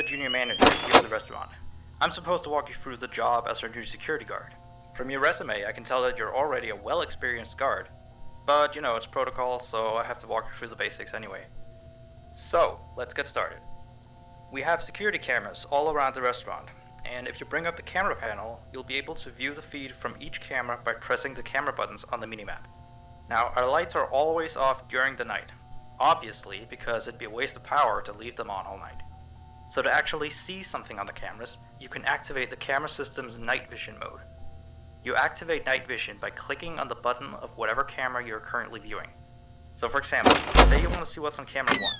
junior manager here at the restaurant. I'm supposed to walk you through the job as our new security guard. From your resume, I can tell that you're already a well-experienced guard. But, you know, it's protocol, so I have to walk you through the basics anyway. So, let's get started. We have security cameras all around the restaurant, and if you bring up the camera panel, you'll be able to view the feed from each camera by pressing the camera buttons on the minimap. Now, our lights are always off during the night, obviously because it'd be a waste of power to leave them on all night. So to actually see something on the cameras, you can activate the camera system's night vision mode. You activate night vision by clicking on the button of whatever camera you're currently viewing. So for example, say you want to see what's on camera 1.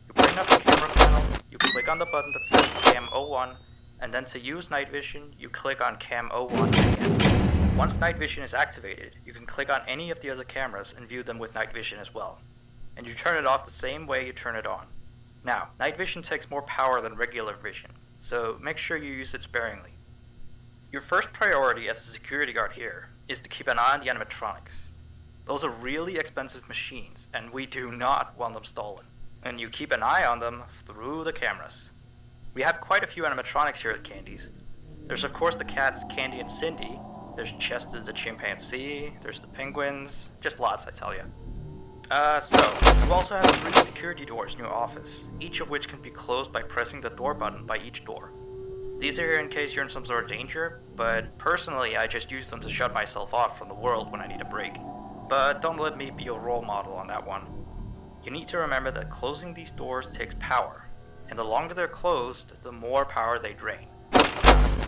You bring up the camera panel, you click on the button that says Cam 01, and then to use night vision, you click on Cam 01 again. Once night vision is activated, you can click on any of the other cameras and view them with night vision as well. And you turn it off the same way you turn it on. Now, night vision takes more power than regular vision, so make sure you use it sparingly. Your first priority as a security guard here is to keep an eye on the animatronics. Those are really expensive machines, and we do not want them stolen. And you keep an eye on them through the cameras. We have quite a few animatronics here at Candy's. There's of course the cats Candy and Cindy, there's Chester the chimpanzee, there's the penguins, just lots I tell you. So, you also have 3 security doors in your office, each of which can be closed by pressing the door button by each door. These are here in case you're in some sort of danger, but personally I just use them to shut myself off from the world when I need a break. But don't let me be your role model on that one. You need to remember that closing these doors takes power, and the longer they're closed, the more power they drain.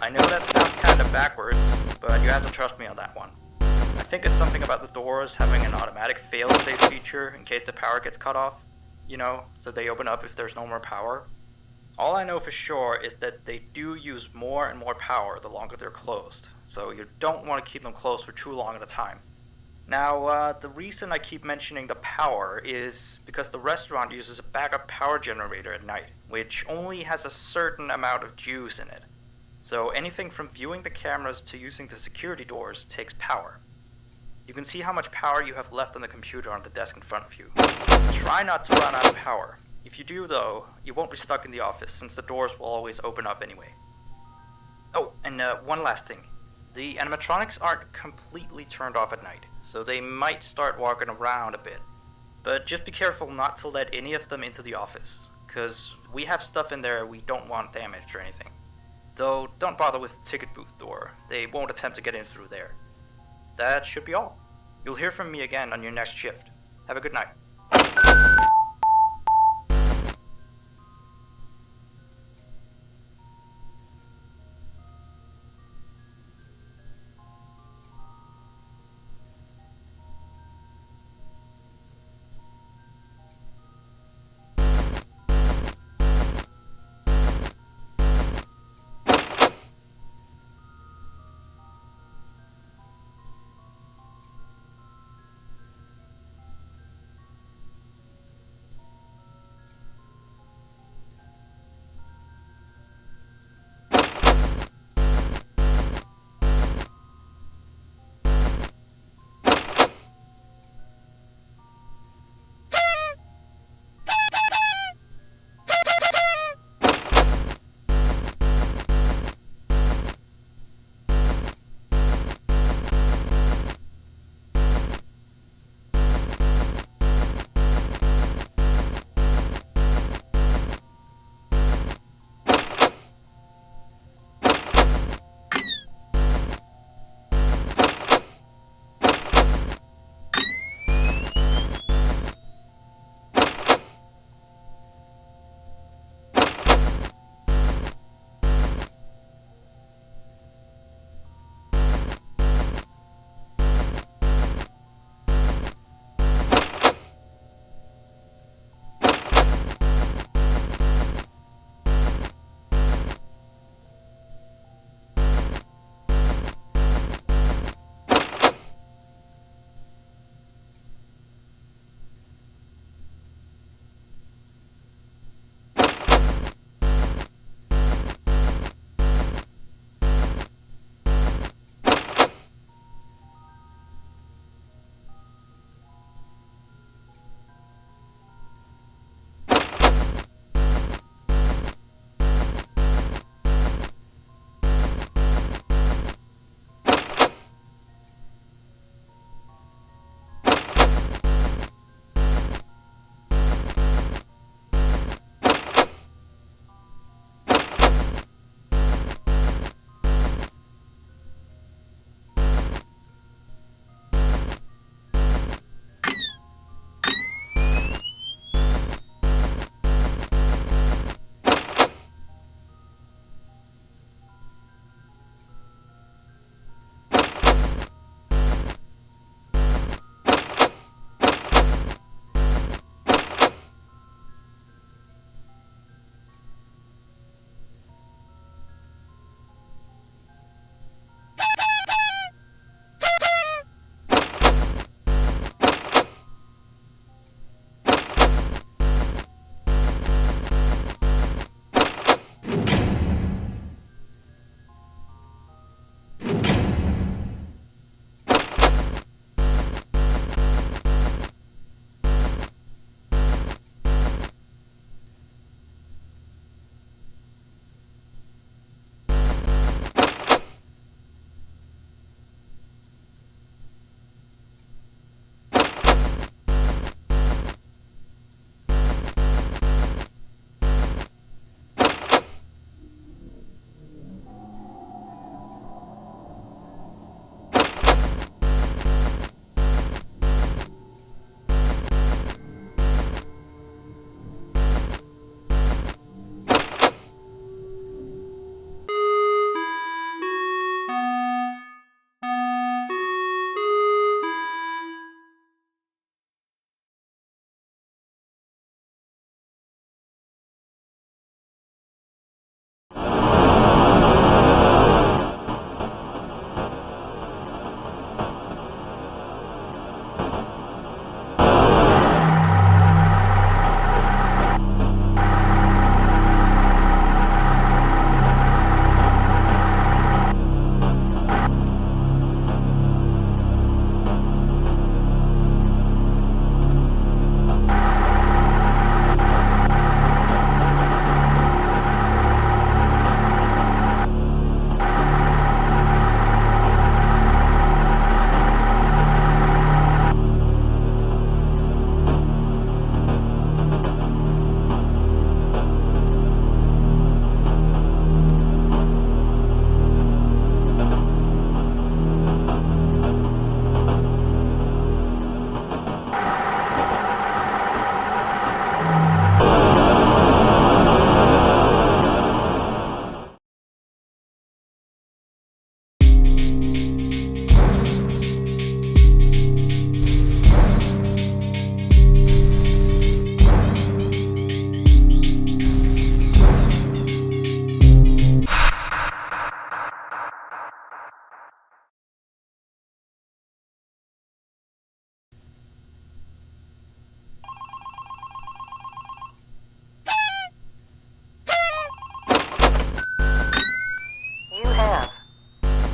I know that sounds kind of backwards, but you have to trust me on that one. I think it's something about the doors having an automatic fail-safe feature in case the power gets cut off, you know, so they open up if there's no more power. All I know for sure is that they do use more and more power the longer they're closed, so you don't want to keep them closed for too long at a time. Now, the reason I keep mentioning the power is because the restaurant uses a backup power generator at night, which only has a certain amount of juice in it. So anything from viewing the cameras to using the security doors takes power. You can see how much power you have left on the computer on the desk in front of you. Try not to run out of power. If you do though, you won't be stuck in the office since the doors will always open up anyway. Oh, and one last thing. The animatronics aren't completely turned off at night, so they might start walking around a bit. But just be careful not to let any of them into the office, cause we have stuff in there we don't want damaged or anything. Though don't bother with the ticket booth door, they won't attempt to get in through there. That should be all. You'll hear from me again on your next shift. Have a good night.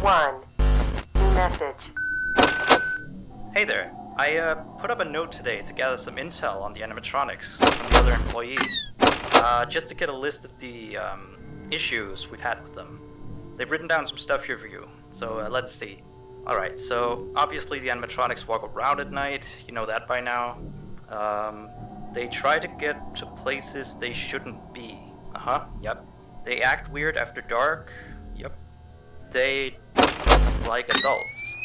1. New message. Hey there. I put up a note today to gather some intel on the animatronics from the other employees. Just to get a list of the issues we've had with them. They've written down some stuff here for you, so let's see. Alright, so obviously the animatronics walk around at night, you know that by now. They try to get to places they shouldn't be. Yep. They act weird after dark. Yep. They look like adults.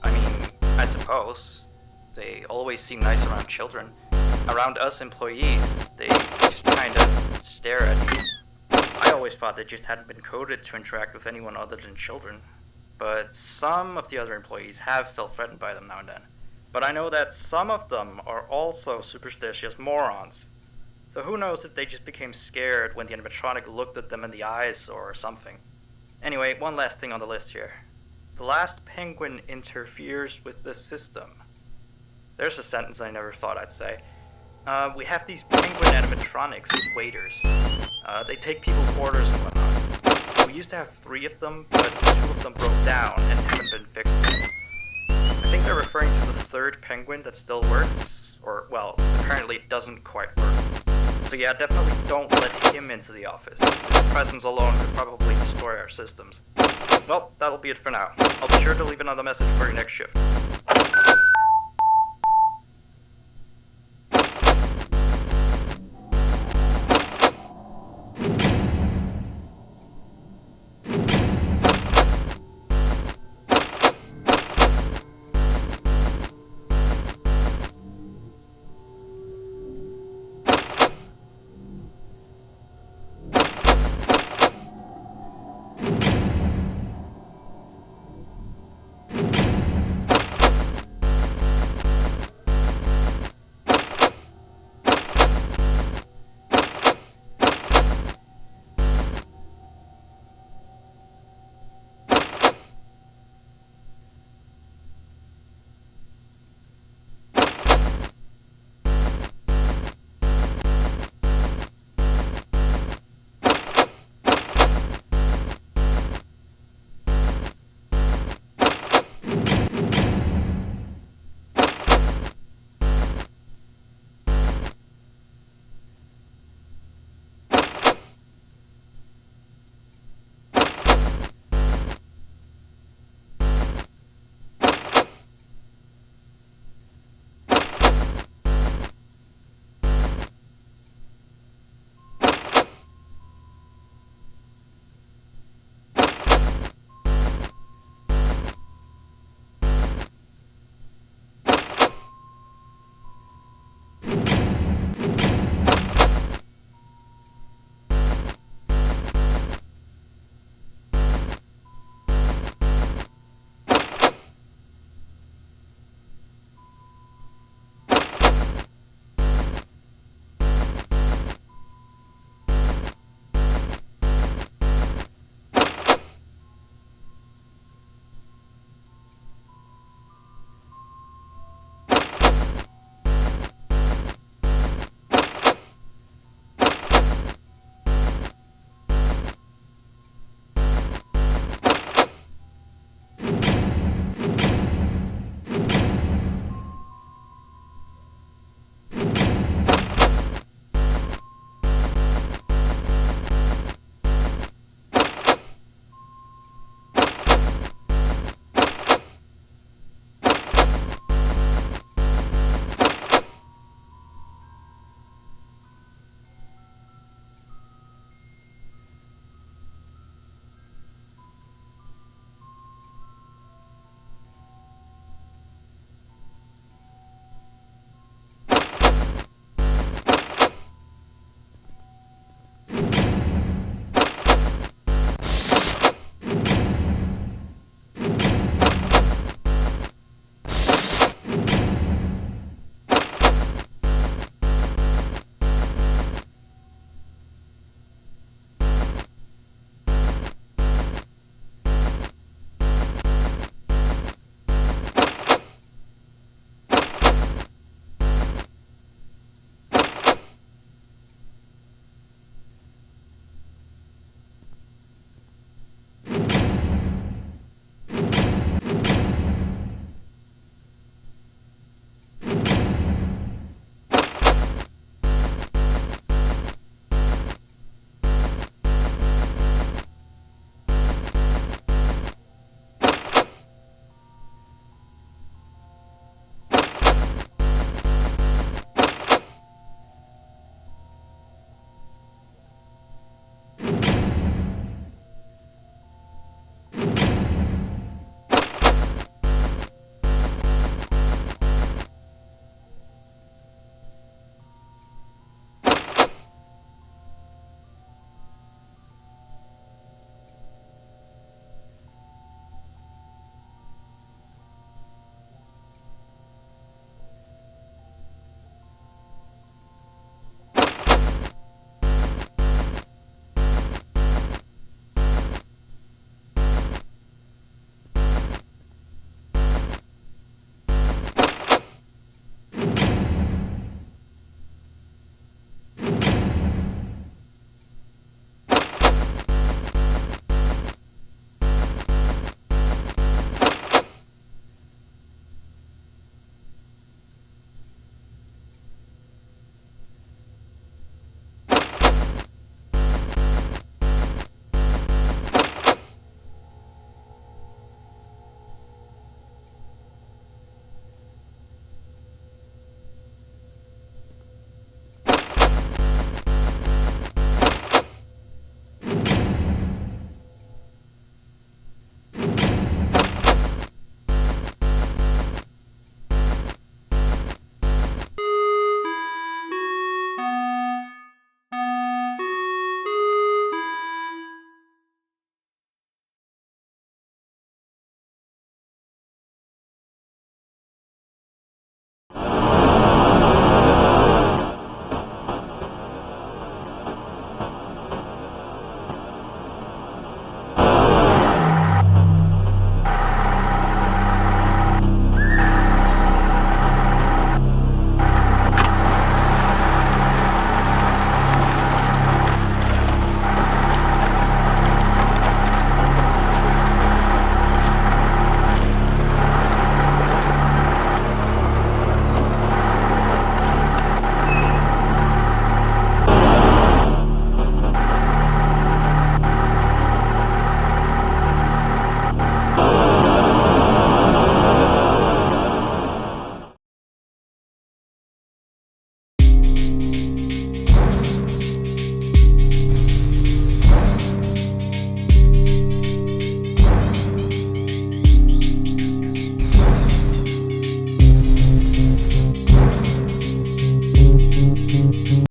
I mean, I suppose. They always seem nice around children. Around us employees, they just kind of stare at you. I always thought they just hadn't been coded to interact with anyone other than children. But some of the other employees have felt threatened by them now and then. But I know that some of them are also superstitious morons. So who knows if they just became scared when the animatronic looked at them in the eyes or something. Anyway, one last thing on the list here. The last penguin interferes with the system. There's a sentence I never thought I'd say. We have these penguin animatronics as waiters. They take people's orders and whatnot. We used to have 3 of them, but 2 of them broke down and haven't been fixed yet. I think they're referring to the 3rd penguin that still works, or, well, apparently it doesn't quite work. So yeah, definitely don't let him into the office. His presence alone could probably destroy our systems. Well, that'll be it for now. I'll be sure to leave another message for your next shift.